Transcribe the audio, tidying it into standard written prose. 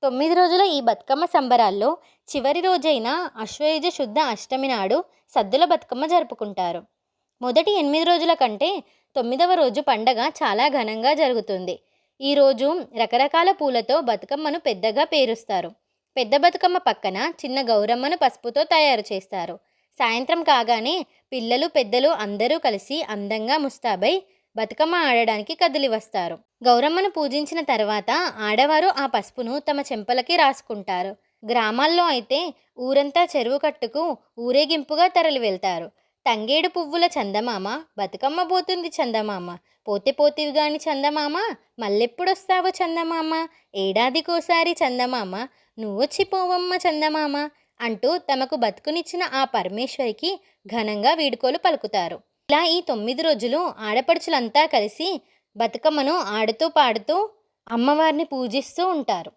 9 రోజుల ఈ బతుకమ్మ సంబరాల్లో చివరి రోజైన ఆశ్వయుజ శుద్ధ అష్టమి నాడు సద్దుల బతుకమ్మ జరుపుకుంటారు. మొదటి 8 రోజుల కంటే 9వ రోజు పండగ చాలా ఘనంగా జరుగుతుంది. ఈరోజు రకరకాల పూలతో బతుకమ్మను పెద్దగా పేరుస్తారు. పెద్ద బతుకమ్మ పక్కన చిన్న గౌరమ్మను పసుపుతో తయారు చేస్తారు. సాయంత్రం కాగానే పిల్లలు పెద్దలు అందరూ కలిసి అందంగా ముస్తాబై బతుకమ్మ ఆడడానికి కదిలి వస్తారు. గౌరమ్మను పూజించిన తర్వాత ఆడవారు ఆ పసుపును తమ చెంపలకి రాసుకుంటారు. గ్రామాల్లో అయితే ఊరంతా చెరువు కట్టుకు ఊరేగింపుగా తరలి వెళ్తారు. తంగేడు పువ్వుల చందమామ బతుకమ్మ పోతుంది చందమామ, పోతే పోతివి గాని చందమామ, మళ్ళెప్పుడొస్తావు చందమామ, ఏడాదికోసారి చందమామ, నువ్వొచ్చి పోవమ్మ చందమామ అంటూ తమకు బతుకునిచ్చిన ఆ పరమేశ్వరికి ఘనంగా వీడుకోలు పలుకుతారు. ఇలా ఈ 9 రోజులు ఆడపడుచులంతా కలిసి బతుకమ్మను ఆడుతూ పాడుతూ అమ్మవారిని పూజిస్తూ ఉంటారు.